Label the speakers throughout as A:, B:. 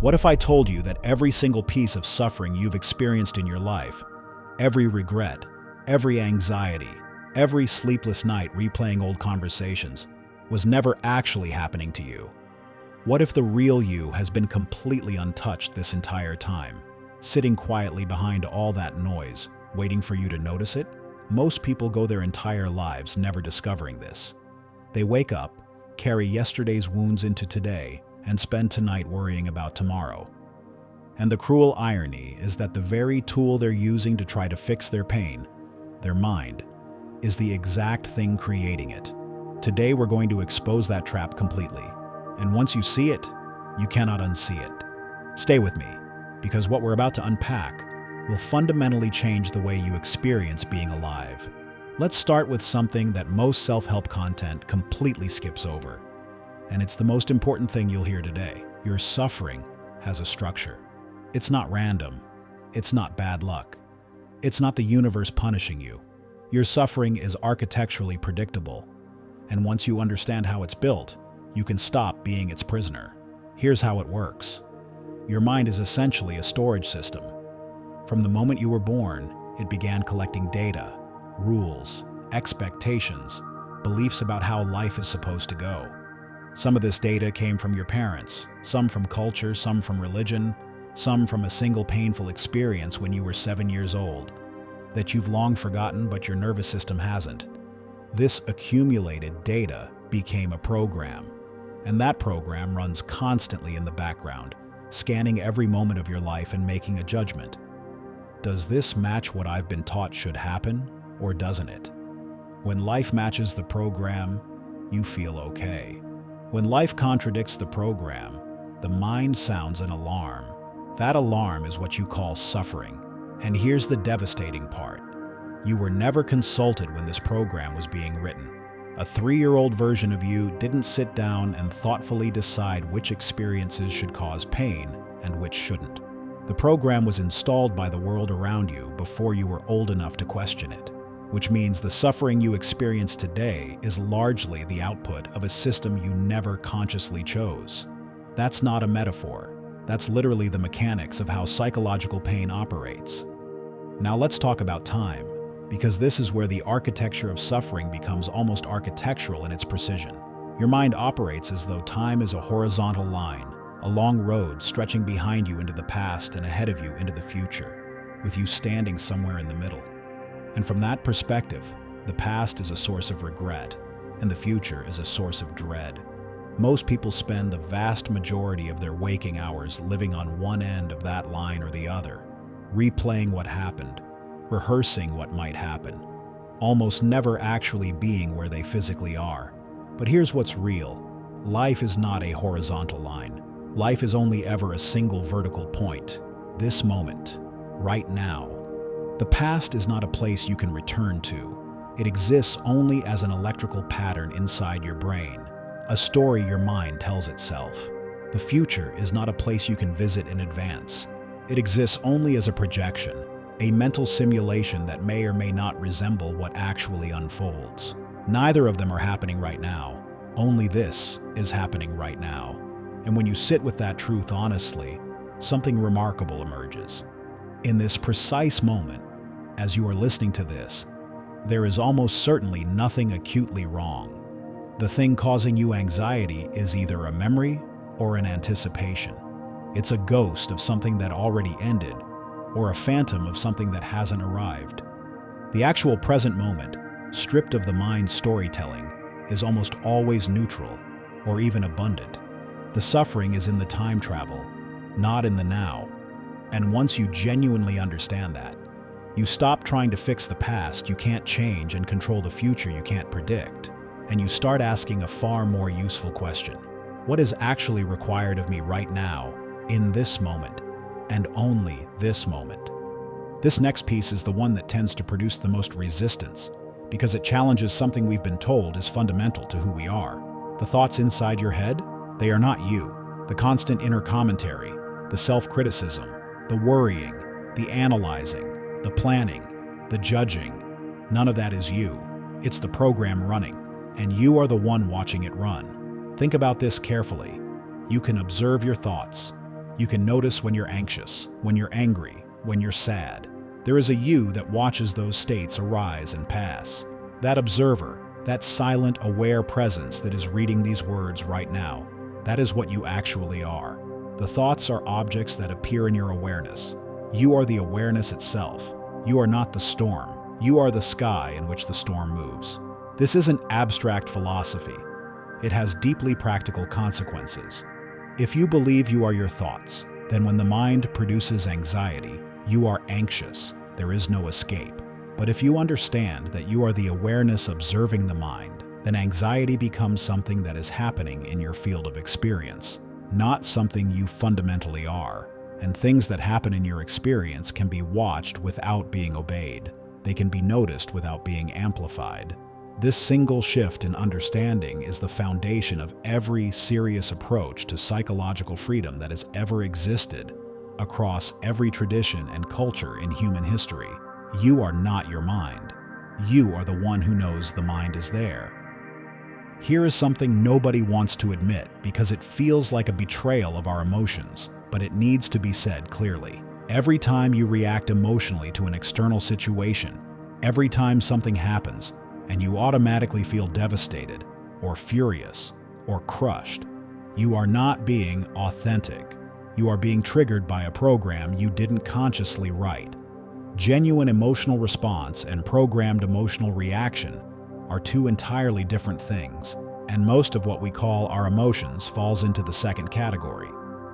A: What if I told you that every single piece of suffering you've experienced in your life, every regret, every anxiety, every sleepless night replaying old conversations, was never actually happening to you? What if the real you has been completely untouched this entire time, sitting quietly behind all that noise, waiting for you to notice it? Most people go their entire lives never discovering this. They wake up, carry yesterday's wounds into today, and spend tonight worrying about tomorrow. And the cruel irony is that the very tool they're using to try to fix their pain, their mind, is the exact thing creating it. Today we're going to expose that trap completely. And once you see it, you cannot unsee it. Stay with me, because what we're about to unpack will fundamentally change the way you experience being alive. Let's start with something that most self-help content completely skips over. And it's the most important thing you'll hear today. Your suffering has a structure. It's not random. It's not bad luck. It's not the universe punishing you. Your suffering is architecturally predictable. And once you understand how it's built, you can stop being its prisoner. Here's how it works. Your mind is essentially a storage system. From the moment you were born, it began collecting data, rules, expectations, beliefs about how life is supposed to go. Some of this data came from your parents, some from culture, some from religion, some from a single painful experience when you were 7 years old, that you've long forgotten but your nervous system hasn't. This accumulated data became a program, and that program runs constantly in the background, scanning every moment of your life and making a judgment. Does this match what I've been taught should happen, or doesn't it? When life matches the program, you feel okay. When life contradicts the program, the mind sounds an alarm. That alarm is what you call suffering. And here's the devastating part. You were never consulted when this program was being written. A 3-year-old version of you didn't sit down and thoughtfully decide which experiences should cause pain and which shouldn't. The program was installed by the world around you before you were old enough to question it, which means the suffering you experience today is largely the output of a system you never consciously chose. That's not a metaphor. That's literally the mechanics of how psychological pain operates. Now let's talk about time, because this is where the architecture of suffering becomes almost architectural in its precision. Your mind operates as though time is a horizontal line, a long road stretching behind you into the past and ahead of you into the future, with you standing somewhere in the middle. And from that perspective, the past is a source of regret, and the future is a source of dread. Most people spend the vast majority of their waking hours living on one end of that line or the other, replaying what happened, rehearsing what might happen, almost never actually being where they physically are. But here's what's real. Life is not a horizontal line. Life is only ever a single vertical point. This moment, right now. The past is not a place you can return to. It exists only as an electrical pattern inside your brain, a story your mind tells itself. The future is not a place you can visit in advance. It exists only as a projection, a mental simulation that may or may not resemble what actually unfolds. Neither of them are happening right now. Only this is happening right now. And when you sit with that truth honestly, something remarkable emerges. In this precise moment, as you are listening to this, there is almost certainly nothing acutely wrong. The thing causing you anxiety is either a memory or an anticipation. It's a ghost of something that already ended, or a phantom of something that hasn't arrived. The actual present moment, stripped of the mind's storytelling, is almost always neutral, or even abundant. The suffering is in the time travel, not in the now. And once you genuinely understand that, you stop trying to fix the past you can't change and control the future you can't predict, and you start asking a far more useful question. What is actually required of me right now, in this moment, and only this moment? This next piece is the one that tends to produce the most resistance, because it challenges something we've been told is fundamental to who we are. The thoughts inside your head, they are not you. The constant inner commentary, the self-criticism, the worrying, the analyzing, the planning, the judging, none of that is you. It's the program running, and you are the one watching it run. Think about this carefully. You can observe your thoughts, You can notice when you're anxious, when you're angry, when you're sad. There is a you that watches those states arise and pass. That observer, that silent, aware presence that is reading these words right now, that is what you actually are. The thoughts are objects that appear in your awareness. You are the awareness itself. You are not the storm. You are the sky in which the storm moves. This isn't abstract philosophy. It has deeply practical consequences. If you believe you are your thoughts, then when the mind produces anxiety, you are anxious. There is no escape. But if you understand that you are the awareness observing the mind, then anxiety becomes something that is happening in your field of experience, not something you fundamentally are. And things that happen in your experience can be watched without being obeyed. They can be noticed without being amplified. This single shift in understanding is the foundation of every serious approach to psychological freedom that has ever existed across every tradition and culture in human history. You are not your mind. You are the one who knows the mind is there. Here is something nobody wants to admit because it feels like a betrayal of our emotions, but it needs to be said clearly. Every time you react emotionally to an external situation, every time something happens, and you automatically feel devastated, or furious, or crushed, you are not being authentic. You are being triggered by a program you didn't consciously write. Genuine emotional response and programmed emotional reaction are two entirely different things, and most of what we call our emotions falls into the second category.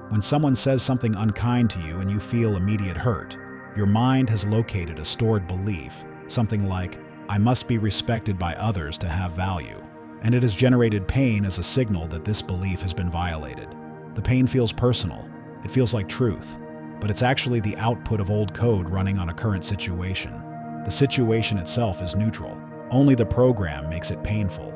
A: When someone says something unkind to you and you feel immediate hurt, your mind has located a stored belief, something like, "I must be respected by others to have value," and it has generated pain as a signal that this belief has been violated. The pain feels personal. It feels like truth, but it's actually the output of old code running on a current situation. The situation itself is neutral. Only the program makes it painful.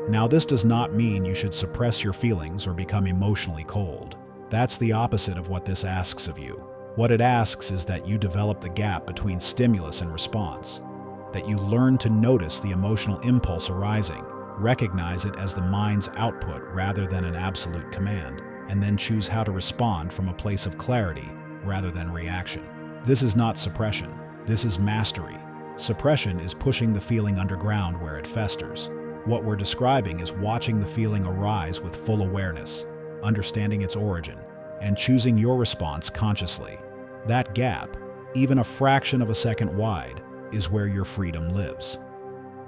A: Now, this does not mean you should suppress your feelings or become emotionally cold. That's the opposite of what this asks of you. What it asks is that you develop the gap between stimulus and response, that you learn to notice the emotional impulse arising, recognize it as the mind's output rather than an absolute command, and then choose how to respond from a place of clarity rather than reaction. This is not suppression. This is mastery. Suppression is pushing the feeling underground where it festers. What we're describing is watching the feeling arise with full awareness, understanding its origin, and choosing your response consciously. That gap, even a fraction of a second wide, is where your freedom lives.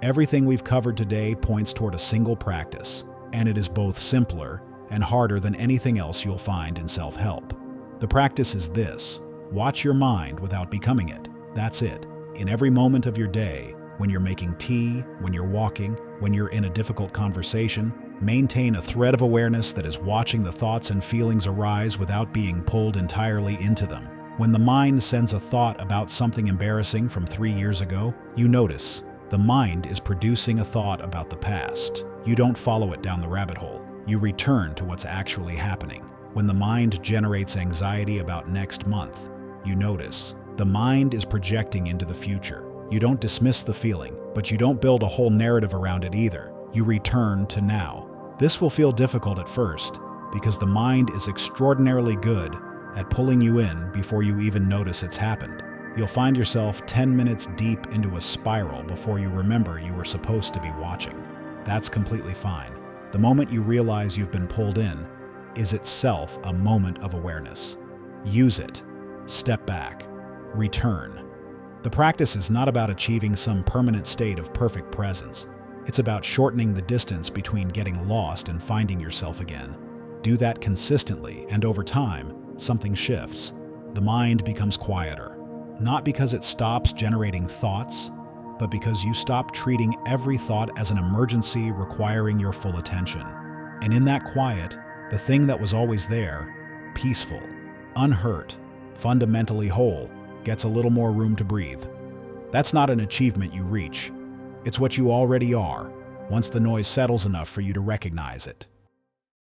A: Everything we've covered today points toward a single practice, and it is both simpler and harder than anything else you'll find in self-help. The practice is this: watch your mind without becoming it. That's it. In every moment of your day, when you're making tea, when you're walking, when you're in a difficult conversation, maintain a thread of awareness that is watching the thoughts and feelings arise without being pulled entirely into them. When the mind sends a thought about something embarrassing from 3 years ago, you notice the mind is producing a thought about the past. You don't follow it down the rabbit hole. You return to what's actually happening. When the mind generates anxiety about next month, you notice the mind is projecting into the future. You don't dismiss the feeling, but you don't build a whole narrative around it either. You return to now. This will feel difficult at first because the mind is extraordinarily good at pulling you in before you even notice it's happened. You'll find yourself 10 minutes deep into a spiral before you remember you were supposed to be watching. That's completely fine. The moment you realize you've been pulled in is itself a moment of awareness. Use it. Step back. Return. The practice is not about achieving some permanent state of perfect presence. It's about shortening the distance between getting lost and finding yourself again. Do that consistently, and over time, something shifts. The mind becomes quieter, not because it stops generating thoughts, but because you stop treating every thought as an emergency requiring your full attention. And in that quiet, the thing that was always there, peaceful, unhurt, fundamentally whole, gets a little more room to breathe. That's not an achievement you reach. It's what you already are, once the noise settles enough for you to recognize it.